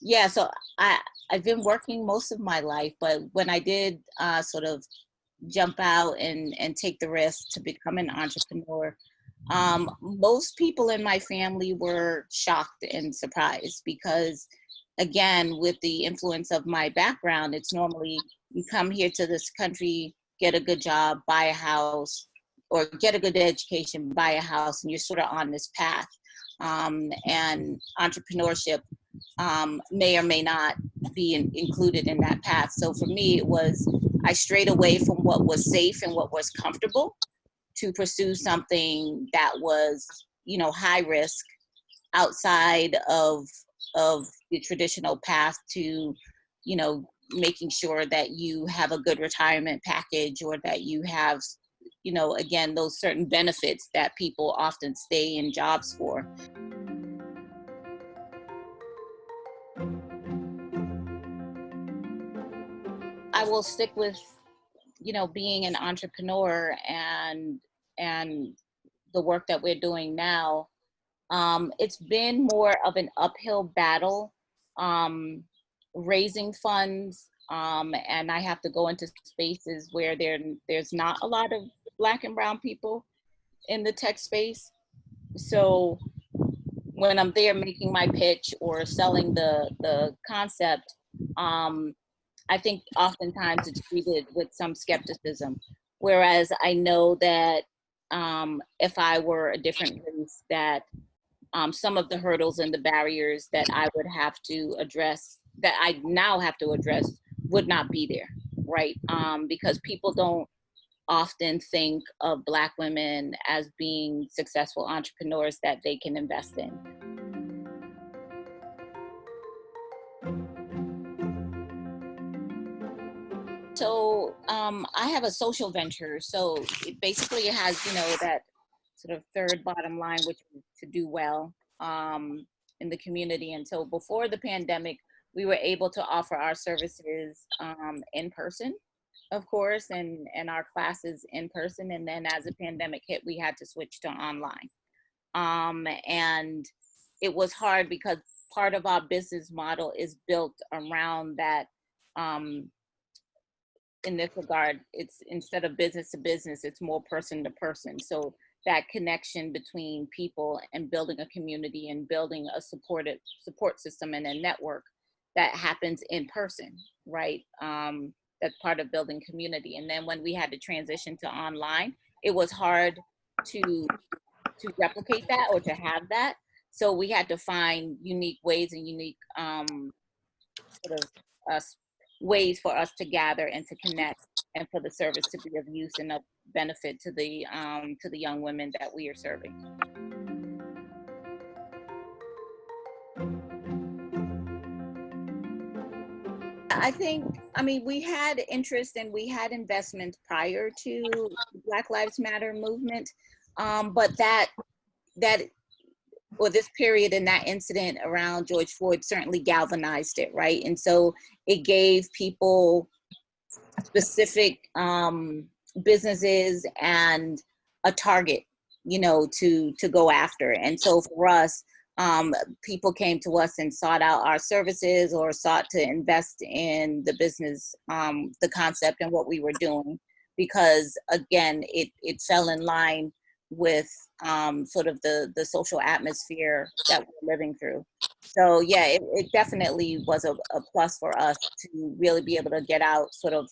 Yeah, so I've been working most of my life, but when I did sort of jump out and take the risk to become an entrepreneur, most people in my family were shocked and surprised because, again, with the influence of my background, it's normally you come here to this country, get a good job, buy a house, or get a good education, buy a house, and you're sort of on this path. And entrepreneurship may or may not be included in that path. So for me, it was I strayed away from what was safe and what was comfortable to pursue something that was, high risk outside of the traditional path to, making sure that you have a good retirement package or that you have, again, those certain benefits that people often stay in jobs for. I will stick with, being an entrepreneur and the work that we're doing now. It's been more of an uphill battle, raising funds, and I have to go into spaces where there's not a lot of Black and brown people in the tech space. So when I'm there making my pitch or selling the concept, um, I think oftentimes it's treated with some skepticism. Whereas I know that if I were a different race, that some of the hurdles and the barriers that I would have to address, that I now have to address, would not be there, right? Because people don't often think of Black women as being successful entrepreneurs that they can invest in. So I have a social venture. So it basically has, that sort of third bottom line, which is to do well in the community. And so before the pandemic, we were able to offer our services in person, of course, and our classes in person. And then as the pandemic hit, we had to switch to online. And it was hard because part of our business model is built around that. In this regard, it's instead of business to business, it's more person to person. So that connection between people and building a community and building a support system and a network that happens in person, right? That's part of building community. And then when we had to transition to online, it was hard to replicate that or to have that. So we had to find unique ways and unique sort of ways for us to gather and to connect, and for the service to be of use and of benefit to the young women that we are serving. I mean, we had interest and we had investments prior to the Black Lives Matter movement, but that or this period and that incident around George Floyd certainly galvanized it, right? And so it gave people specific businesses and a target, to go after. And so for us, people came to us and sought out our services or sought to invest in the business, the concept and what we were doing, because again, it fell in line with sort of the social atmosphere that we're living through. So yeah, it definitely was a plus for us to really be able to get out sort of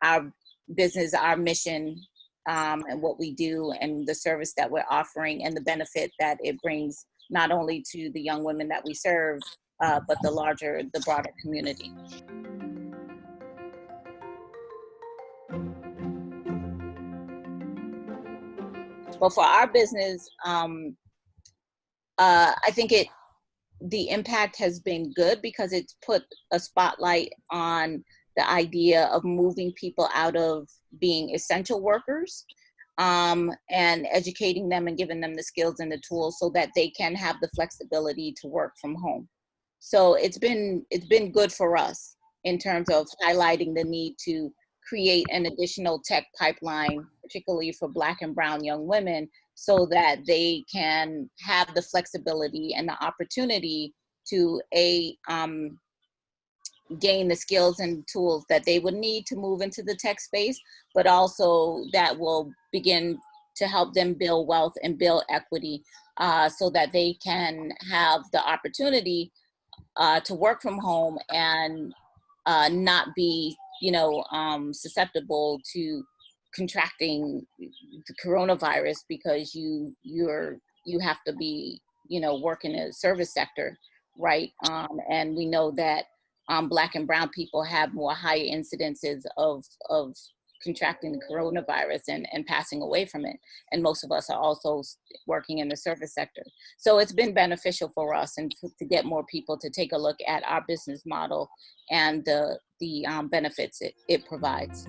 our business, our mission, and what we do and the service that we're offering and the benefit that it brings not only to the young women that we serve, but the broader community. But for our business, I think the impact has been good because it's put a spotlight on the idea of moving people out of being essential workers, and educating them and giving them the skills and the tools so that they can have the flexibility to work from home. So it's been good for us in terms of highlighting the need to create an additional tech pipeline, particularly for Black and Brown young women, so that they can have the flexibility and the opportunity to gain the skills and tools that they would need to move into the tech space, but also that will begin to help them build wealth and build equity, so that they can have the opportunity to work from home and not be, susceptible to contracting the coronavirus because you have to be, work in a service sector, right? And we know that Black and Brown people have more higher incidences of contracting the coronavirus and passing away from it. And most of us are also working in the service sector. So it's been beneficial for us and to get more people to take a look at our business model and the benefits it provides.